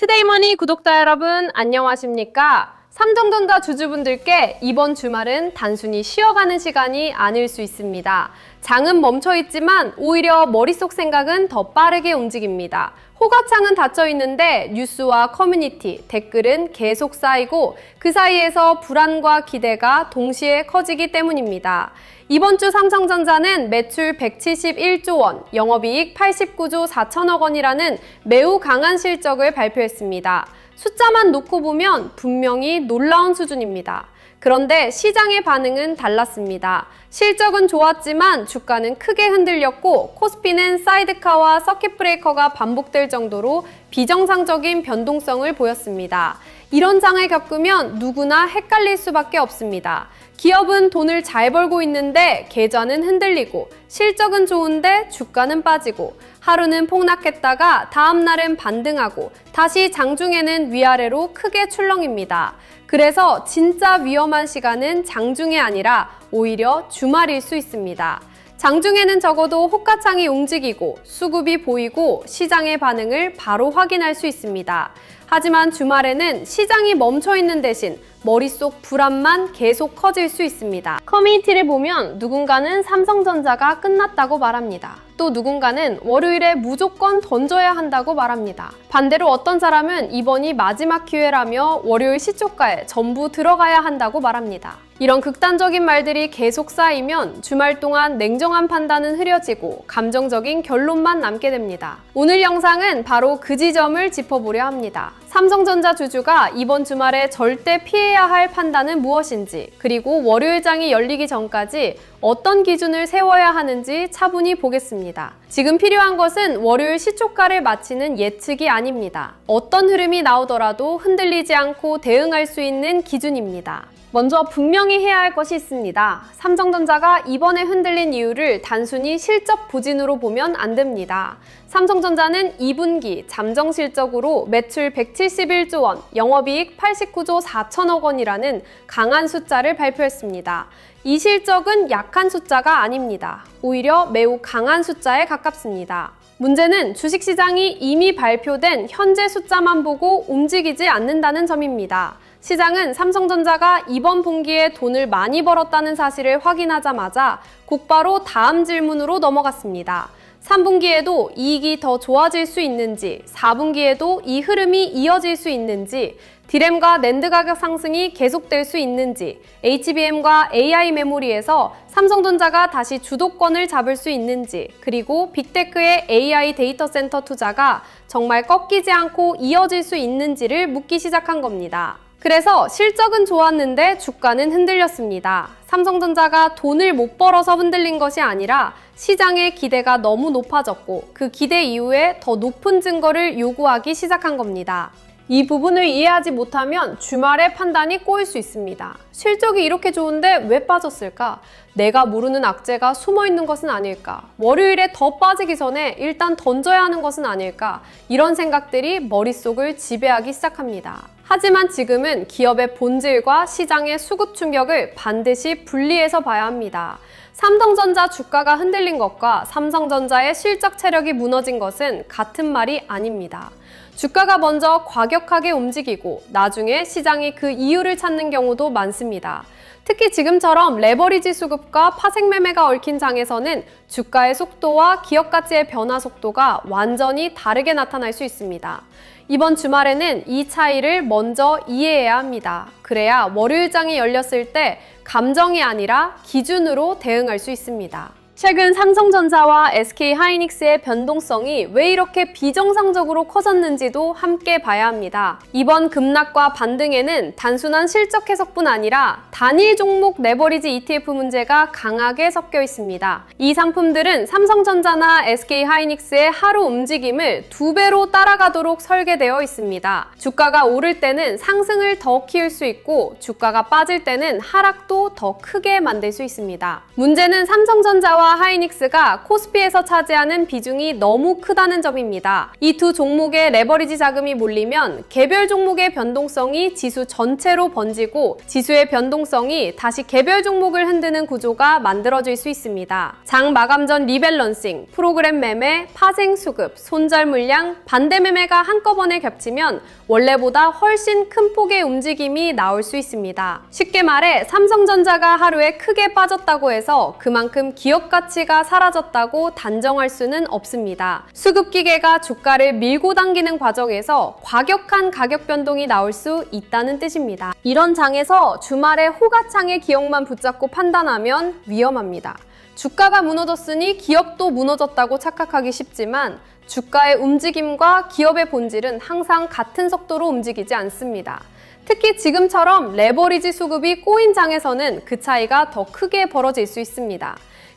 투데이머니 구독자 여러분 안녕하십니까? 삼성전자 주주분들께 이번 주말은 단순히 쉬어가는 시간이 아닐 수 있습니다. 장은 멈춰있지만 오히려 머릿속 생각은 더 빠르게 움직입니다. 호가창은 닫혀 있는데 뉴스와 커뮤니티, 댓글은 계속 쌓이고 그 사이에서 불안과 기대가 동시에 커지기 때문입니다. 이번 주 삼성전자는 매출 171조 원, 영업이익 89조 4천억 원이라는 매우 강한 실적을 발표했습니다. 숫자만 놓고 보면 분명히 놀라운 수준입니다. 그런데 시장의 반응은 달랐습니다. 실적은 좋았지만 주가는 크게 흔들렸고 코스피는 사이드카와 서킷 브레이커가 반복될 정도로 비정상적인 변동성을 보였습니다. 이런 장을 겪으면 누구나 헷갈릴 수밖에 없습니다. 기업은 돈을 잘 벌고 있는데 계좌는 흔들리고 실적은 좋은데 주가는 빠지고 하루는 폭락했다가 다음 날은 반등하고 다시 장중에는 위아래로 크게 출렁입니다. 그래서 진짜 위험한 시간은 장중이 아니라 오히려 주말일 수 있습니다. 장중에는 적어도 호가창이 움직이고 수급이 보이고 시장의 반응을 바로 확인할 수 있습니다. 하지만 주말에는 시장이 멈춰있는 대신 머릿속 불안만 계속 커질 수 있습니다. 커뮤니티를 보면 누군가는 삼성전자가 끝났다고 말합니다. 또 누군가는 월요일에 무조건 던져야 한다고 말합니다. 반대로 어떤 사람은 이번이 마지막 기회라며 월요일 시초가에 전부 들어가야 한다고 말합니다. 이런 극단적인 말들이 계속 쌓이면 주말 동안 냉정한 판단은 흐려지고 감정적인 결론만 남게 됩니다. 오늘 영상은 바로 그 지점을 짚어보려 합니다. 삼성전자 주주가 이번 주말에 절대 피해야 할 판단은 무엇인지, 그리고 월요일장이 열리기 전까지 어떤 기준을 세워야 하는지 차분히 보겠습니다. 지금 필요한 것은 월요일 시초가를 맞히는 예측이 아닙니다. 어떤 흐름이 나오더라도 흔들리지 않고 대응할 수 있는 기준입니다. 먼저 분명히 해야 할 것이 있습니다. 삼성전자가 이번에 흔들린 이유를 단순히 실적 부진으로 보면 안 됩니다. 삼성전자는 2분기 잠정 실적으로 매출 171조 원, 영업이익 89조 4천억 원이라는 강한 숫자를 발표했습니다. 이 실적은 약한 숫자가 아닙니다. 오히려 매우 강한 숫자에 가깝습니다. 문제는 주식시장이 이미 발표된 현재 숫자만 보고 움직이지 않는다는 점입니다. 시장은 삼성전자가 이번 분기에 돈을 많이 벌었다는 사실을 확인하자마자 곧바로 다음 질문으로 넘어갔습니다. 3분기에도 이익이 더 좋아질 수 있는지, 4분기에도 이 흐름이 이어질 수 있는지, 디램과 낸드 가격 상승이 계속될 수 있는지, HBM과 AI 메모리에서 삼성전자가 다시 주도권을 잡을 수 있는지, 그리고 빅테크의 AI 데이터 센터 투자가 정말 꺾이지 않고 이어질 수 있는지를 묻기 시작한 겁니다. 그래서 실적은 좋았는데 주가는 흔들렸습니다. 삼성전자가 돈을 못 벌어서 흔들린 것이 아니라 시장의 기대가 너무 높아졌고 그 기대 이후에 더 높은 증거를 요구하기 시작한 겁니다. 이 부분을 이해하지 못하면 주말에 판단이 꼬일 수 있습니다. 실적이 이렇게 좋은데 왜 빠졌을까? 내가 모르는 악재가 숨어 있는 것은 아닐까? 월요일에 더 빠지기 전에 일단 던져야 하는 것은 아닐까? 이런 생각들이 머릿속을 지배하기 시작합니다. 하지만 지금은 기업의 본질과 시장의 수급 충격을 반드시 분리해서 봐야 합니다. 삼성전자 주가가 흔들린 것과 삼성전자의 실적 체력이 무너진 것은 같은 말이 아닙니다. 주가가 먼저 과격하게 움직이고 나중에 시장이 그 이유를 찾는 경우도 많습니다. 특히 지금처럼 레버리지 수급과 파생 매매가 얽힌 장에서는 주가의 속도와 기업 가치의 변화 속도가 완전히 다르게 나타날 수 있습니다. 이번 주말에는 이 차이를 먼저 이해해야 합니다. 그래야 월요일장이 열렸을 때 감정이 아니라 기준으로 대응할 수 있습니다. 최근 삼성전자와 SK하이닉스의 변동성이 왜 이렇게 비정상적으로 커졌는지도 함께 봐야 합니다. 이번 급락과 반등에는 단순한 실적 해석뿐 아니라 단일 종목 레버리지 ETF 문제가 강하게 섞여 있습니다. 이 상품들은 삼성전자나 SK하이닉스의 하루 움직임을 2배로 따라가도록 설계되어 있습니다. 주가가 오를 때는 상승을 더 키울 수 있고 주가가 빠질 때는 하락도 더 크게 만들 수 있습니다. 문제는 삼성전자와 삼성전자와 하이닉스가 코스피에서 차지하는 비중이 너무 크다는 점입니다. 이 두 종목의 레버리지 자금이 몰리면 개별 종목의 변동성이 지수 전체로 번지고 지수의 변동성이 다시 개별 종목을 흔드는 구조가 만들어질 수 있습니다. 장 마감 전 리밸런싱, 프로그램 매매, 파생 수급, 손절 물량, 반대 매매가 한꺼번에 겹치면 원래보다 훨씬 큰 폭의 움직임이 나올 수 있습니다. 쉽게 말해 삼성전자가 하루에 크게 빠졌다고 해서 그만큼 기업 가치가 사라졌다고 단정할 수는 없습니다. 수급기계가 주가를 밀고 당기는 과정에서 과격한 가격 변동이 나올 수 있다는 뜻입니다. 이런 장에서 주말에 호가창의 기억만 붙잡고 판단하면 위험합니다. 주가가 무너졌으니 기업도 무너졌다고 착각하기 쉽지만 주가의 움직임과 기업의 본질은 항상 같은 속도로 움직이지 않습니다. 특히 지금처럼 레버리지 수급이 꼬인 장에서는 그 차이가 더 크게 벌어질 수 있습니다.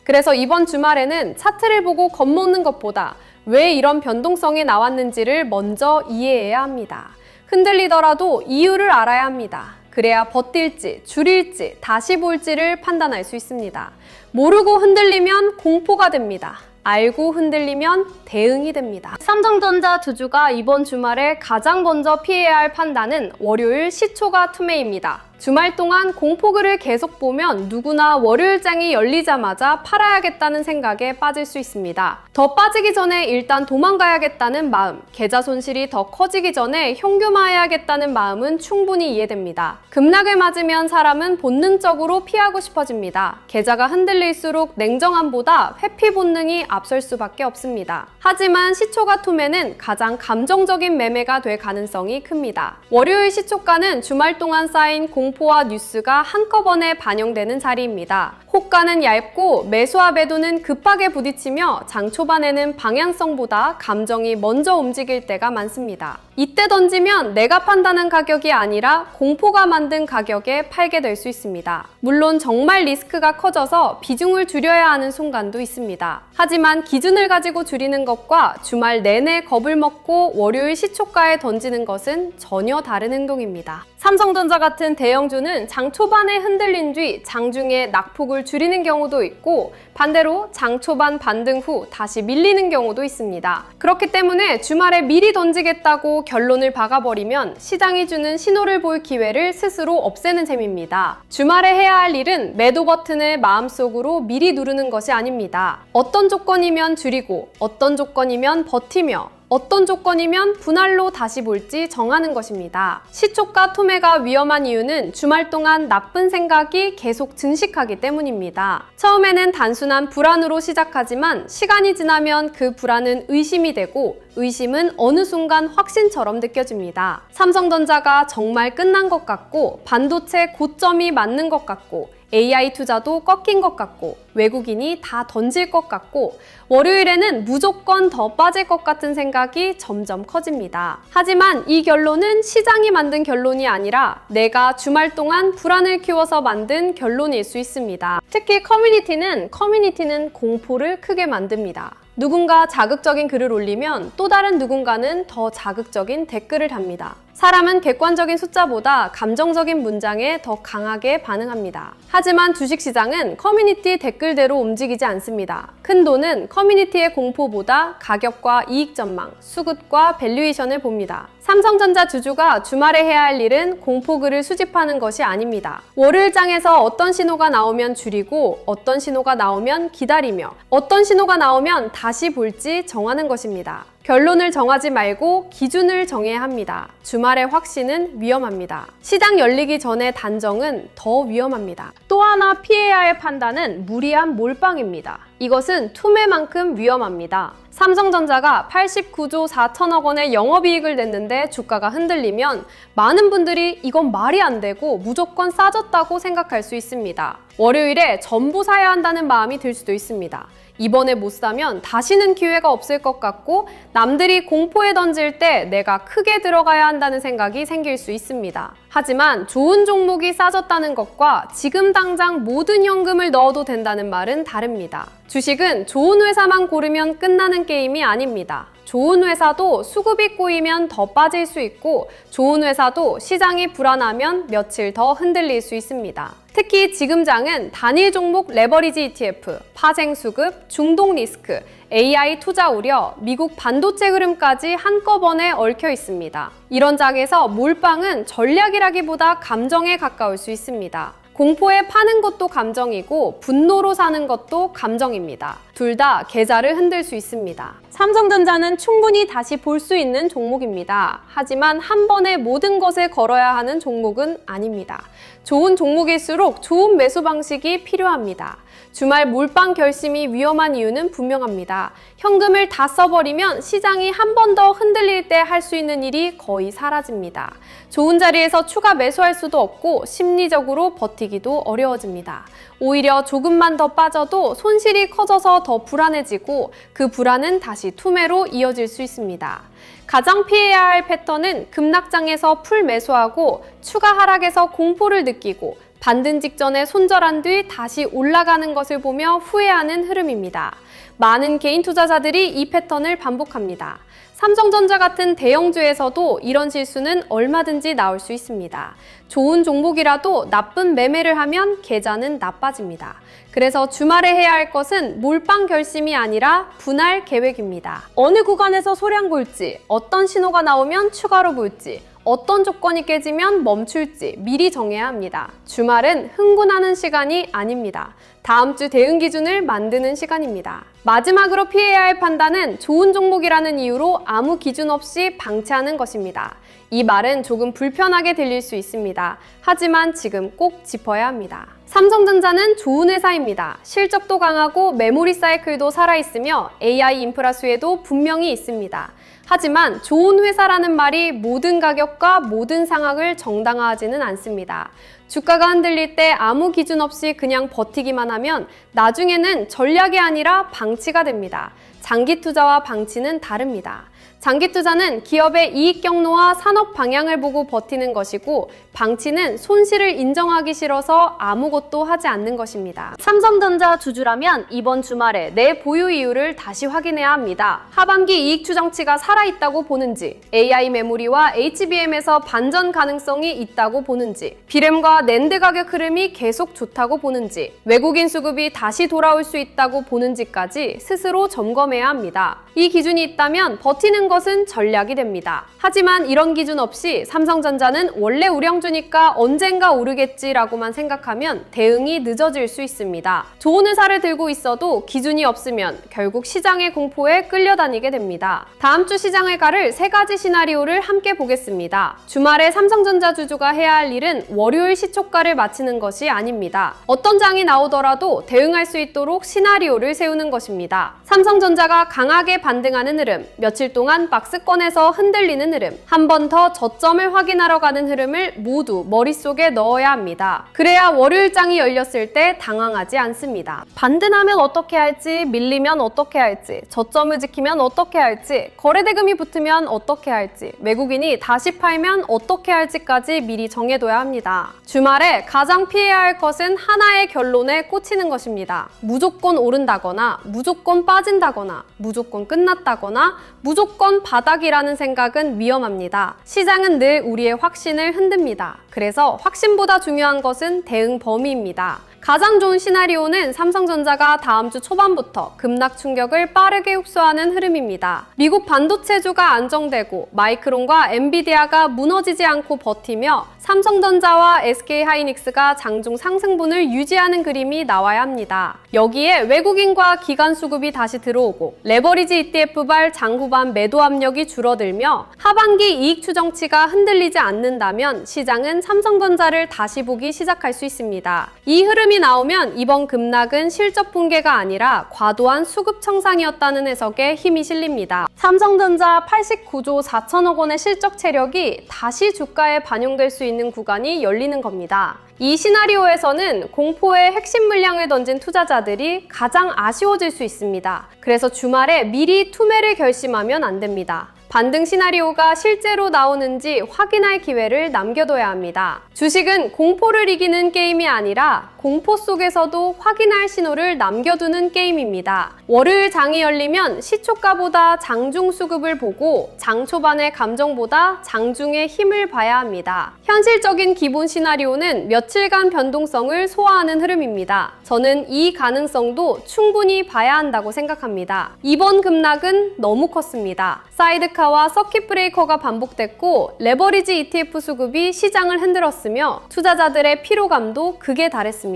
그래서 이번 주말에는 차트를 보고 겁먹는 것보다 왜 이런 변동성이 나왔는지를 먼저 이해해야 합니다. 흔들리더라도 이유를 알아야 합니다. 그래야 버틸지, 줄일지, 다시 볼지를 판단할 수 있습니다. 모르고 흔들리면 공포가 됩니다. 알고 흔들리면 대응이 됩니다. 삼성전자 주주가 이번 주말에 가장 먼저 피해야 할 판단은 월요일 시초가 투매입니다. 주말 동안 공포글을 계속 보면 누구나 월요일장이 열리자마자 팔아야겠다는 생각에 빠질 수 있습니다. 더 빠지기 전에 일단 도망가야겠다는 마음, 계좌 손실이 더 커지기 전에 현금화해야겠다는 마음은 충분히 이해됩니다. 급락을 맞으면 사람은 본능적으로 피하고 싶어집니다. 계좌가 흔들릴수록 냉정함보다 회피 본능이 앞설 수밖에 없습니다. 하지만 시초가 투매는 가장 감정적인 매매가 될 가능성이 큽니다. 월요일 시초가는 주말 동안 쌓인 공포와 뉴스가 한꺼번에 반영되는 자리입니다. 호가는 얇고 매수와 매도는 급하게 부딪히며 장 초반에는 방향성보다 감정이 먼저 움직일 때가 많습니다. 이때 던지면 내가 판단한 가격이 아니라 공포가 만든 가격에 팔게 될 수 있습니다. 물론 정말 리스크가 커져서 비중을 줄여야 하는 순간도 있습니다. 하지만 기준을 가지고 줄이는 것과 주말 내내 겁을 먹고 월요일 시초가에 던지는 것은 전혀 다른 행동입니다. 삼성전자 같은 대형주는 장 초반에 흔들린 뒤 장중에 낙폭을 줄이는 경우도 있고 반대로 장 초반 반등 후 다시 밀리는 경우도 있습니다. 그렇기 때문에 주말에 미리 던지겠다고 결론을 박아버리면 시장이 주는 신호를 볼 기회를 스스로 없애는 셈입니다. 주말에 해야 할 일은 매도 버튼을 마음속으로 미리 누르는 것이 아닙니다. 어떤 조건이면 줄이고 어떤 조건이면 버티며 어떤 조건이면 분할로 다시 볼지 정하는 것입니다. 시초가 투매가 위험한 이유는 주말 동안 나쁜 생각이 계속 증식하기 때문입니다. 처음에는 단순한 불안으로 시작하지만 시간이 지나면 그 불안은 의심이 되고 의심은 어느 순간 확신처럼 느껴집니다. 삼성전자가 정말 끝난 것 같고 반도체 고점이 맞는 것 같고 AI 투자도 꺾인 것 같고 외국인이 다 던질 것 같고 월요일에는 무조건 더 빠질 것 같은 생각이 점점 커집니다. 하지만 이 결론은 시장이 만든 결론이 아니라 내가 주말 동안 불안을 키워서 만든 결론일 수 있습니다. 특히 커뮤니티는 공포를 크게 만듭니다. 누군가 자극적인 글을 올리면 또 다른 누군가는 더 자극적인 댓글을 답니다. 사람은 객관적인 숫자보다 감정적인 문장에 더 강하게 반응합니다. 하지만 주식시장은 커뮤니티 댓글대로 움직이지 않습니다. 큰 돈은 커뮤니티의 공포보다 가격과 이익 전망, 수급과 밸류에이션을 봅니다. 삼성전자 주주가 주말에 해야 할 일은 공포글을 수집하는 것이 아닙니다. 월요일장에서 어떤 신호가 나오면 줄이고 어떤 신호가 나오면 기다리며 어떤 신호가 나오면 다시 볼지 정하는 것입니다. 결론을 정하지 말고 기준을 정해야 합니다. 주말의 확신은 위험합니다. 시장 열리기 전의 단정은 더 위험합니다. 또 하나 피해야 할 판단은 무리한 몰빵입니다. 이것은 투매만큼 위험합니다. 삼성전자가 89조 4천억 원의 영업이익을 냈는데 주가가 흔들리면 많은 분들이 이건 말이 안 되고 무조건 싸졌다고 생각할 수 있습니다. 월요일에 전부 사야 한다는 마음이 들 수도 있습니다. 이번에 못 사면 다시는 기회가 없을 것 같고 남들이 공포에 던질 때 내가 크게 들어가야 한다는 생각이 생길 수 있습니다. 하지만 좋은 종목이 싸졌다는 것과 지금 당장 모든 현금을 넣어도 된다는 말은 다릅니다. 주식은 좋은 회사만 고르면 끝나는 게임이 아닙니다. 좋은 회사도 수급이 꼬이면 더 빠질 수 있고 좋은 회사도 시장이 불안하면 며칠 더 흔들릴 수 있습니다. 특히 지금 장은 단일 종목 레버리지 ETF, 파생 수급, 중동 리스크, AI 투자 우려, 미국 반도체 흐름까지 한꺼번에 얽혀 있습니다. 이런 장에서 몰빵은 전략이라기보다 감정에 가까울 수 있습니다. 공포에 파는 것도 감정이고 분노로 사는 것도 감정입니다. 둘 다 계좌를 흔들 수 있습니다. 삼성전자는 충분히 다시 볼 수 있는 종목입니다. 하지만 한 번에 모든 것을 걸어야 하는 종목은 아닙니다. 좋은 종목일수록 좋은 매수 방식이 필요합니다. 주말 몰빵 결심이 위험한 이유는 분명합니다. 현금을 다 써버리면 시장이 한 번 더 흔들릴 때 할 수 있는 일이 거의 사라집니다. 좋은 자리에서 추가 매수할 수도 없고 심리적으로 버티기도 어려워집니다. 오히려 조금만 더 빠져도 손실이 커져서 더 불안해지고 그 불안은 다시 투매로 이어질 수 있습니다. 가장 피해야 할 패턴은 급락장에서 풀 매수하고 추가 하락에서 공포를 느끼고 반등 직전에 손절한 뒤 다시 올라가는 것을 보며 후회하는 흐름입니다. 많은 개인 투자자들이 이 패턴을 반복합니다. 삼성전자 같은 대형주에서도 이런 실수는 얼마든지 나올 수 있습니다. 좋은 종목이라도 나쁜 매매를 하면 계좌는 나빠집니다. 그래서 주말에 해야 할 것은 몰빵 결심이 아니라 분할 계획입니다. 어느 구간에서 소량 볼지, 어떤 신호가 나오면 추가로 볼지, 어떤 조건이 깨지면 멈출지 미리 정해야 합니다. 주말은 흥분하는 시간이 아닙니다. 다음 주 대응 기준을 만드는 시간입니다. 마지막으로 피해야 할 판단은 좋은 종목이라는 이유로 아무 기준 없이 방치하는 것입니다. 이 말은 조금 불편하게 들릴 수 있습니다. 하지만 지금 꼭 짚어야 합니다. 삼성전자는 좋은 회사입니다. 실적도 강하고 메모리 사이클도 살아있으며 AI 인프라 수혜도 분명히 있습니다. 하지만 좋은 회사라는 말이 모든 가격과 모든 상황을 정당화하지는 않습니다. 주가가 흔들릴 때 아무 기준 없이 그냥 버티기만 하면 나중에는 전략이 아니라 방치가 됩니다. 장기 투자와 방치는 다릅니다. 장기 투자는 기업의 이익 경로와 산업 방향을 보고 버티는 것이고 방치는 손실을 인정하기 싫어서 아무것도 하지 않는 것입니다. 삼성전자 주주라면 이번 주말에 내 보유 이유를 다시 확인해야 합니다. 하반기 이익 추정치가 살아있다고 보는지, AI 메모리와 HBM에서 반전 가능성이 있다고 보는지, 비램과 낸드 가격 흐름이 계속 좋다고 보는지, 외국인 수급이 다시 돌아올 수 있다고 보는지까지 스스로 점검해야 합니다. 이 기준이 있다면 버티는 것은 전략이 됩니다. 하지만 이런 기준 없이 삼성전자는 원래 우량주니까 언젠가 오르겠지라고만 생각하면 대응이 늦어질 수 있습니다. 좋은 회사를 들고 있어도 기준이 없으면 결국 시장의 공포에 끌려다니게 됩니다. 다음 주 시장을 가를 세 가지 시나리오를 함께 보겠습니다. 주말에 삼성전자 주주가 해야 할 일은 월요일 시초가를 맞히는 것이 아닙니다. 어떤 장이 나오더라도 대응할 수 있도록 시나리오를 세우는 것입니다. 삼성전자가 강하게 반등하는 흐름, 며칠 동안 박스권에서 흔들리는 흐름, 한 번 더 저점을 확인하러 가는 흐름을 모두 머릿속에 넣어야 합니다. 그래야 월요일장이 열렸을 때 당황하지 않습니다. 반등하면 어떻게 할지, 밀리면 어떻게 할지, 저점을 지키면 어떻게 할지, 거래대금이 붙으면 어떻게 할지, 외국인이 다시 팔면 어떻게 할지까지 미리 정해둬야 합니다. 주말에 가장 피해야 할 것은 하나의 결론에 꽂히는 것입니다. 무조건 오른다거나, 무조건 빠진다거나, 무조건 끝났다거나, 무조건 바닥이라는 생각은 위험합니다. 시장은 늘 우리의 확신을 흔듭니다. 그래서 확신보다 중요한 것은 대응 범위입니다. 가장 좋은 시나리오는 삼성전자가 다음 주 초반부터 급락 충격을 빠르게 흡수하는 흐름입니다. 미국 반도체주가 안정되고 마이크론과 엔비디아가 무너지지 않고 버티며 삼성전자와 SK하이닉스가 장중 상승분을 유지하는 그림이 나와야 합니다. 여기에 외국인과 기관 수급이 다시 들어오고 레버리지 ETF발 장후반 매도 압력이 줄어들며 하반기 이익 추정치가 흔들리지 않는다면 시장은 삼성전자를 다시 보기 시작할 수 있습니다. 이 흐름이 나오면 이번 급락은 실적 붕괴가 아니라 과도한 수급 청산이었다는 해석에 힘이 실립니다. 삼성전자 89조 4천억 원의 실적 체력이 다시 주가에 반영될 수 있는 구간이 열리는 겁니다. 이 시나리오에서는 공포의 핵심 물량을 던진 투자자들이 가장 아쉬워질 수 있습니다. 그래서 주말에 미리 투매를 결심하면 안 됩니다. 반등 시나리오가 실제로 나오는지 확인할 기회를 남겨둬야 합니다. 주식은 공포를 이기는 게임이 아니라 공포 속에서도 확인할 신호를 남겨두는 게임입니다. 월요일 장이 열리면 시초가보다 장중 수급을 보고 장 초반의 감정보다 장중의 힘을 봐야 합니다. 현실적인 기본 시나리오는 며칠간 변동성을 소화하는 흐름입니다. 저는 이 가능성도 충분히 봐야 한다고 생각합니다. 이번 급락은 너무 컸습니다. 사이드카와 서킷 브레이커가 반복됐고 레버리지 ETF 수급이 시장을 흔들었으며 투자자들의 피로감도 극에 달했습니다.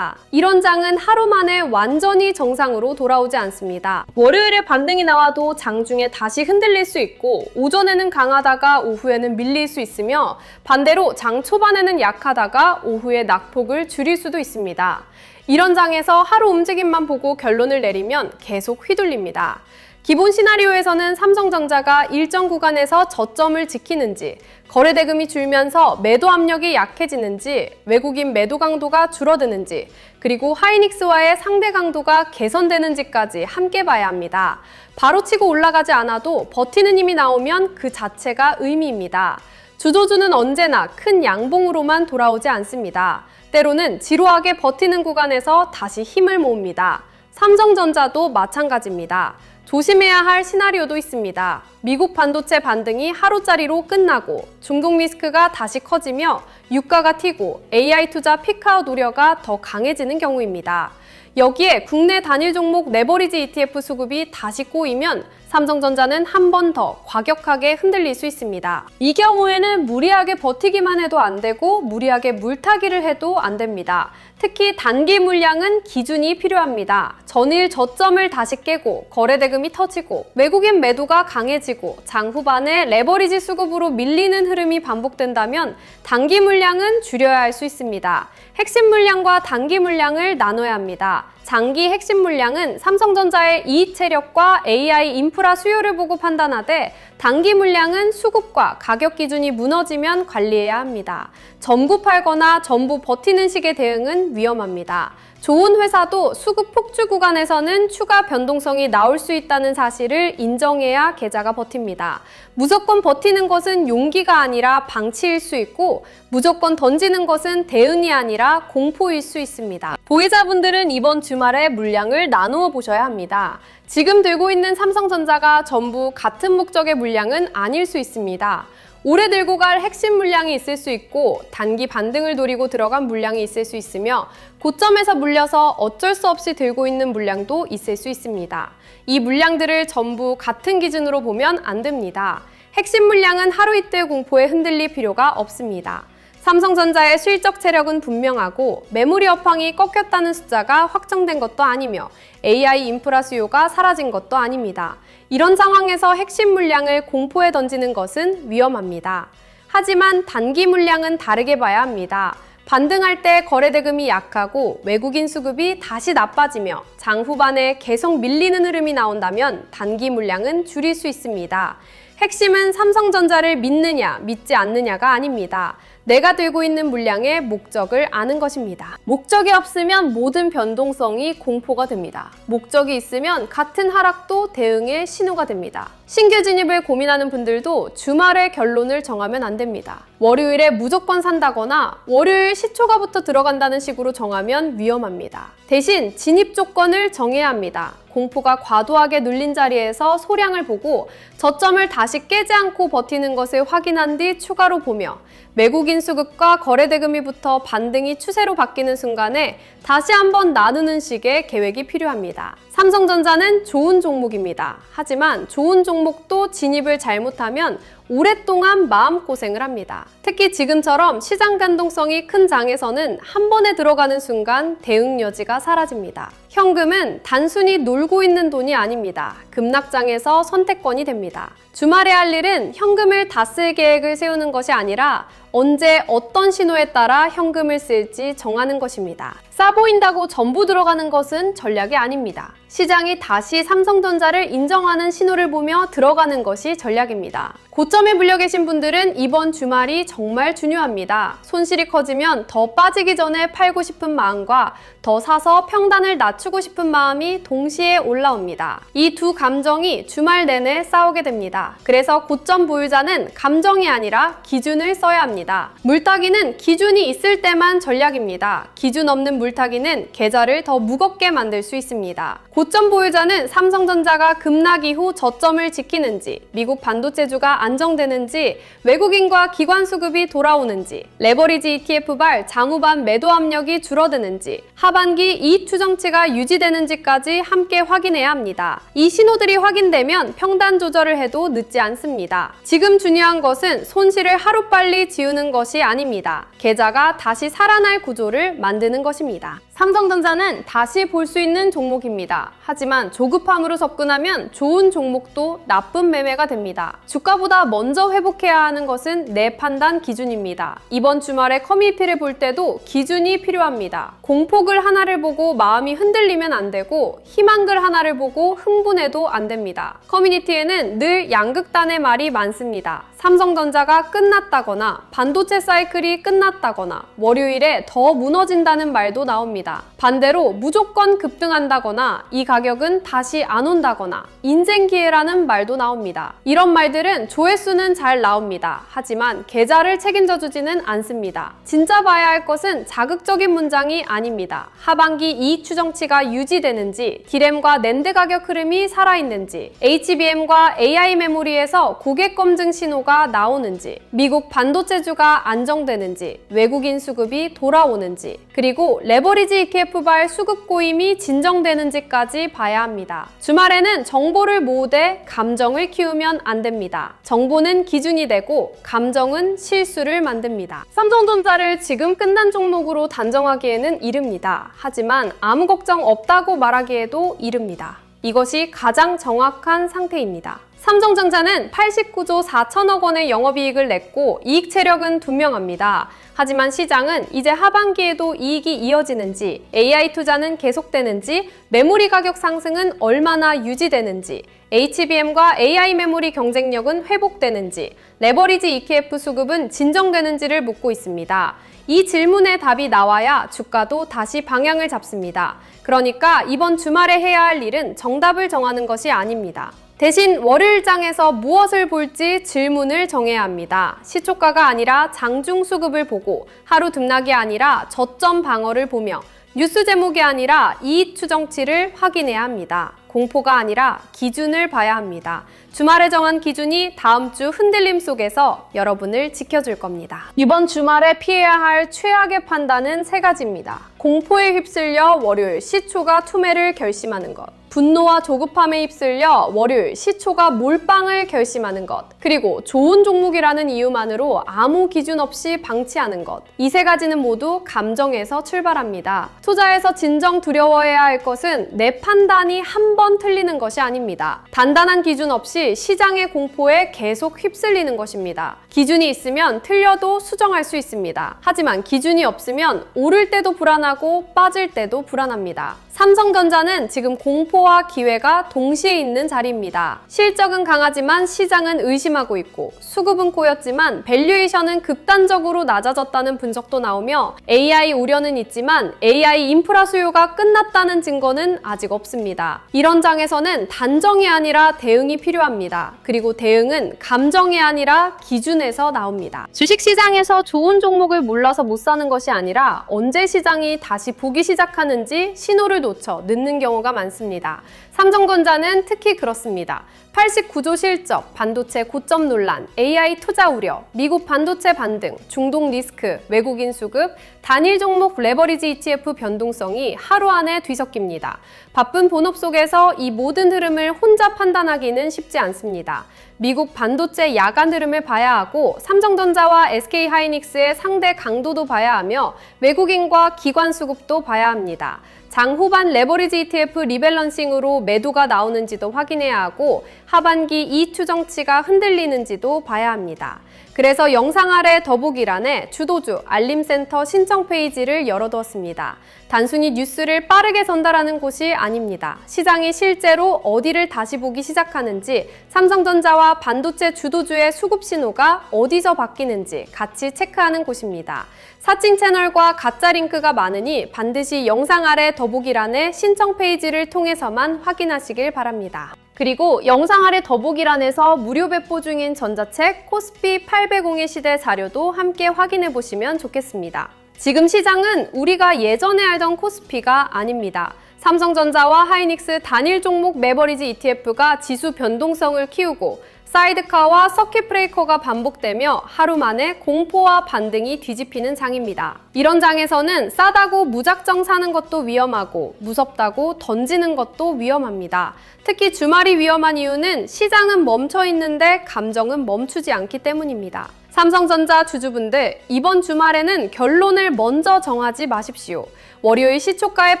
이런 장은 하루 만에 완전히 정상으로 돌아오지 않습니다. 월요일에 반등이 나와도 장중에 다시 흔들릴 수 있고 오전에는 강하다가 오후에는 밀릴 수 있으며 반대로 장 초반에는 약하다가 오후에 낙폭을 줄일 수도 있습니다. 이런 장에서 하루 움직임만 보고 결론을 내리면 계속 휘둘립니다. 기본 시나리오에서는 삼성전자가 일정 구간에서 저점을 지키는지, 거래대금이 줄면서 매도 압력이 약해지는지, 외국인 매도 강도가 줄어드는지, 그리고 하이닉스와의 상대 강도가 개선되는지까지 함께 봐야 합니다. 바로 치고 올라가지 않아도 버티는 힘이 나오면 그 자체가 의미입니다. 주도주는 언제나 큰 양봉으로만 돌아오지 않습니다. 때로는 지루하게 버티는 구간에서 다시 힘을 모읍니다. 삼성전자도 마찬가지입니다. 조심해야 할 시나리오도 있습니다. 미국 반도체 반등이 하루짜리로 끝나고 중동 리스크가 다시 커지며 유가가 튀고 AI 투자 피크아웃 우려가 더 강해지는 경우입니다. 여기에 국내 단일 종목 레버리지 ETF 수급이 다시 꼬이면 삼성전자는 한 번 더 과격하게 흔들릴 수 있습니다. 이 경우에는 무리하게 버티기만 해도 안 되고 무리하게 물타기를 해도 안 됩니다. 특히 단기 물량은 기준이 필요합니다. 전일 저점을 다시 깨고 거래대금이 터지고 외국인 매도가 강해지고 장 후반에 레버리지 수급으로 밀리는 흐름이 반복된다면 단기 물량은 줄여야 할 수 있습니다. 핵심 물량과 단기 물량을 나눠야 합니다. 장기 핵심 물량은 삼성전자의 이익 체력과 AI 인프라 수요를 보고 판단하되 단기 물량은 수급과 가격 기준이 무너지면 관리해야 합니다. 전부 팔거나 전부 버티는 식의 대응은 위험합니다. 좋은 회사도 수급 폭주 구간에서는 추가 변동성이 나올 수 있다는 사실을 인정해야 계좌가 버팁니다. 무조건 버티는 것은 용기가 아니라 방치일 수 있고 무조건 던지는 것은 대응이 아니라 공포일 수 있습니다. 보유자분들은 이번 주말에 물량을 나누어 보셔야 합니다. 지금 들고 있는 삼성전자가 전부 같은 목적의 물량은 아닐 수 있습니다. 오래 들고 갈 핵심 물량이 있을 수 있고 단기 반등을 노리고 들어간 물량이 있을 수 있으며 고점에서 물려서 어쩔 수 없이 들고 있는 물량도 있을 수 있습니다. 이 물량들을 전부 같은 기준으로 보면 안 됩니다. 핵심 물량은 하루 이틀 공포에 흔들릴 필요가 없습니다. 삼성전자의 실적 체력은 분명하고 메모리 업황이 꺾였다는 숫자가 확정된 것도 아니며 AI 인프라 수요가 사라진 것도 아닙니다. 이런 상황에서 핵심 물량을 공포에 던지는 것은 위험합니다. 하지만 단기 물량은 다르게 봐야 합니다. 반등할 때 거래대금이 약하고 외국인 수급이 다시 나빠지며 장 후반에 계속 밀리는 흐름이 나온다면 단기 물량은 줄일 수 있습니다. 핵심은 삼성전자를 믿느냐, 믿지 않느냐가 아닙니다. 내가 들고 있는 물량의 목적을 아는 것입니다. 목적이 없으면 모든 변동성이 공포가 됩니다. 목적이 있으면 같은 하락도 대응의 신호가 됩니다. 신규 진입을 고민하는 분들도 주말에 결론을 정하면 안 됩니다. 월요일에 무조건 산다거나 월요일 시초가부터 들어간다는 식으로 정하면 위험합니다. 대신 진입 조건을 정해야 합니다. 공포가 과도하게 눌린 자리에서 소량을 보고 저점을 다시 깨지 않고 버티는 것을 확인한 뒤 추가로 보며 외국인 수급과 거래대금이부터 반등이 추세로 바뀌는 순간에 다시 한번 나누는 식의 계획이 필요합니다. 삼성전자는 좋은 종목입니다. 하지만 좋은 종목도 진입을 잘못하면 오랫동안 마음고생을 합니다. 특히 지금처럼 시장 변동성이 큰 장에서는 한 번에 들어가는 순간 대응 여지가 사라집니다. 현금은 단순히 놀고 있는 돈이 아닙니다. 급락장에서 선택권이 됩니다. 주말에 할 일은 현금을 다 쓸 계획을 세우는 것이 아니라 언제 어떤 신호에 따라 현금을 쓸지 정하는 것입니다. 싸 보인다고 전부 들어가는 것은 전략이 아닙니다. 시장이 다시 삼성전자를 인정하는 신호를 보며 들어가는 것이 전략입니다. 고점에 물려 계신 분들은 이번 주말이 정말 중요합니다. 손실이 커지면 더 빠지기 전에 팔고 싶은 마음과 더 사서 평단을 낮추고 싶은 마음이 동시에 올라옵니다. 이 두 감정이 주말 내내 싸우게 됩니다. 그래서 고점 보유자는 감정이 아니라 기준을 써야 합니다. 필요합니다. 물타기는 기준이 있을 때만 전략입니다. 기준 없는 물타기는 계좌를 더 무겁게 만들 수 있습니다. 고점 보유자는 삼성전자가 급락 이후 저점을 지키는지, 미국 반도체주가 안정되는지, 외국인과 기관 수급이 돌아오는지, 레버리지 ETF발 장후반 매도 압력이 줄어드는지, 하반기 이익 추정치가 유지되는지까지 함께 확인해야 합니다. 이 신호들이 확인되면 평단 조절을 해도 늦지 않습니다. 지금 중요한 것은 손실을 하루빨리 지우는 것이 아닙니다. 계좌가 다시 살아날 구조를 만드는 것입니다. 삼성전자는 다시 볼 수 있는 종목입니다. 하지만 조급함으로 접근하면 좋은 종목도 나쁜 매매가 됩니다. 주가보다 먼저 회복해야 하는 것은 내 판단 기준입니다. 이번 주말에 커뮤니티를 볼 때도 기준이 필요합니다. 공포글 하나를 보고 마음이 흔들리면 안 되고 희망글 하나를 보고 흥분해도 안 됩니다. 커뮤니티에는 늘 양극단의 말이 많습니다. 삼성전자가 끝났다거나 반도체 사이클이 끝났다거나 월요일에 더 무너진다는 말도 나옵니다. 반대로 무조건 급등한다거나 이 가격은 다시 안 온다거나 인생 기회라는 말도 나옵니다. 이런 말들은 조회수는 잘 나옵니다. 하지만 계좌를 책임져 주지는 않습니다. 진짜 봐야 할 것은 자극적인 문장이 아닙니다. 하반기 이익 추정치가 유지되는지, 디램과 낸드 가격 흐름이 살아있는지, HBM과 AI 메모리에서 고객 검증 신호가 나오는지, 미국 반도체주가 안정되는지, 외국인 수급이 돌아오는지, 그리고 레버리지 ETF발 수급 고임이 진정되는지까지 봐야 합니다. 주말에는 정보를 모으되 감정을 키우면 안 됩니다. 정보는 기준이 되고 감정은 실수를 만듭니다. 삼성전자를 지금 끝난 종목으로 단정하기에는 이릅니다. 하지만 아무 걱정 없다고 말하기에도 이릅니다. 이것이 가장 정확한 상태입니다. 삼성전자는 89조 4천억 원의 영업이익을 냈고 이익 체력은 분명합니다. 하지만 시장은 이제 하반기에도 이익이 이어지는지, AI 투자는 계속되는지, 메모리 가격 상승은 얼마나 유지되는지, HBM과 AI 메모리 경쟁력은 회복되는지, 레버리지 ETF 수급은 진정되는지를 묻고 있습니다. 이 질문에 답이 나와야 주가도 다시 방향을 잡습니다. 그러니까 이번 주말에 해야 할 일은 정답을 정하는 것이 아닙니다. 대신 월요일장에서 무엇을 볼지 질문을 정해야 합니다. 시초가가 아니라 장중 수급을 보고, 하루 등락이 아니라 저점 방어를 보며, 뉴스 제목이 아니라 이익 추정치를 확인해야 합니다. 공포가 아니라 기준을 봐야 합니다. 주말에 정한 기준이 다음 주 흔들림 속에서 여러분을 지켜줄 겁니다. 이번 주말에 피해야 할 최악의 판단은 3가지입니다. 공포에 휩쓸려 월요일 시초가 투매를 결심하는 것, 분노와 조급함에 휩쓸려 월요일 시초가 몰빵을 결심하는 것, 그리고 좋은 종목이라는 이유만으로 아무 기준 없이 방치하는 것. 이 3가지는 모두 감정에서 출발합니다. 투자에서 진정 두려워해야 할 것은 내 판단이 한 번 틀리는 것이 아닙니다. 단단한 기준 없이 시장의 공포에 계속 휩쓸리는 것입니다. 기준이 있으면 틀려도 수정할 수 있습니다. 하지만 기준이 없으면 오를 때도 불안하고 빠질 때도 불안합니다. 삼성전자는 지금 공포와 기회가 동시에 있는 자리입니다. 실적은 강하지만 시장은 의심하고 있고, 수급은 꼬였지만 밸류에이션은 극단적으로 낮아졌다는 분석도 나오며, AI 우려는 있지만 AI 인프라 수요가 끝났다는 증거는 아직 없습니다. 이런 장에서는 단정이 아니라 대응이 필요합니다. 그리고 대응은 감정이 아니라 기준에서 나옵니다. 주식시장에서 좋은 종목을 몰라서 못 사는 것이 아니라 언제 시장이 다시 보기 시작하는지 신호를 놓쳐 늦는 경우가 많습니다. 삼성전자는 특히 그렇습니다. 89조 실적, 반도체 고점 논란, AI 투자 우려, 미국 반도체 반등, 중동 리스크, 외국인 수급, 단일 종목 레버리지 ETF 변동성이 하루 안에 뒤섞입니다. 바쁜 본업 속에서 이 모든 흐름을 혼자 판단하기는 쉽지 않습니다. 미국 반도체 야간 흐름을 봐야 하고, 삼성전자와 SK하이닉스의 상대 강도도 봐야 하며, 외국인과 기관 수급도 봐야 합니다. 장 후반 레버리지 ETF 리밸런싱으로 매도가 나오는지도 확인해야 하고, 하반기 이익 추정치가 흔들리는지도 봐야 합니다. 그래서 영상 아래 더보기란에 주도주 알림센터 신청 페이지를 열어두었습니다. 단순히 뉴스를 빠르게 전달하는 곳이 아닙니다. 시장이 실제로 어디를 다시 보기 시작하는지, 삼성전자와 반도체 주도주의 수급 신호가 어디서 바뀌는지 같이 체크하는 곳입니다. 사칭 채널과 가짜 링크가 많으니 반드시 영상 아래 더보기란에 신청 페이지를 통해서만 확인하시길 바랍니다. 그리고 영상 아래 더보기란에서 무료 배포 중인 전자책 코스피 800의 시대 자료도 함께 확인해 보시면 좋겠습니다. 지금 시장은 우리가 예전에 알던 코스피가 아닙니다. 삼성전자와 하이닉스 단일 종목 매버리지 ETF가 지수 변동성을 키우고 사이드카와 서킷 브레이커가 반복되며 하루 만에 공포와 반등이 뒤집히는 장입니다. 이런 장에서는 싸다고 무작정 사는 것도 위험하고 무섭다고 던지는 것도 위험합니다. 특히 주말이 위험한 이유는 시장은 멈춰 있는데 감정은 멈추지 않기 때문입니다. 삼성전자 주주분들, 이번 주말에는 결론을 먼저 정하지 마십시오. 월요일 시초가에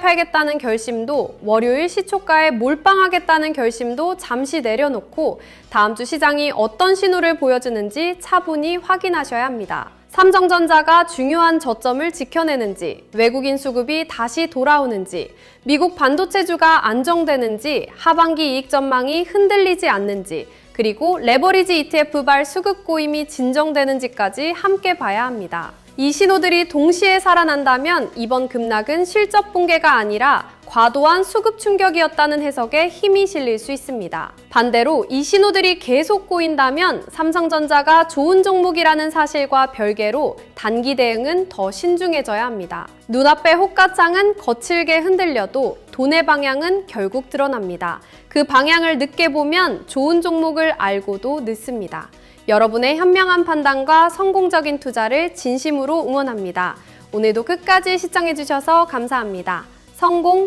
팔겠다는 결심도, 월요일 시초가에 몰빵하겠다는 결심도 잠시 내려놓고 다음 주 시장이 어떤 신호를 보여주는지 차분히 확인하셔야 합니다. 삼성전자가 중요한 저점을 지켜내는지, 외국인 수급이 다시 돌아오는지, 미국 반도체주가 안정되는지, 하반기 이익 전망이 흔들리지 않는지, 그리고 레버리지 ETF발 수급 고임이 진정되는지까지 함께 봐야 합니다. 이 신호들이 동시에 살아난다면 이번 급락은 실적 붕괴가 아니라 과도한 수급 충격이었다는 해석에 힘이 실릴 수 있습니다. 반대로 이 신호들이 계속 꼬인다면 삼성전자가 좋은 종목이라는 사실과 별개로 단기 대응은 더 신중해져야 합니다. 눈앞의 호가창은 거칠게 흔들려도 돈의 방향은 결국 드러납니다. 그 방향을 늦게 보면 좋은 종목을 알고도 늦습니다. 여러분의 현명한 판단과 성공적인 투자를 진심으로 응원합니다. 오늘도 끝까지 시청해주셔서 감사합니다. 성공!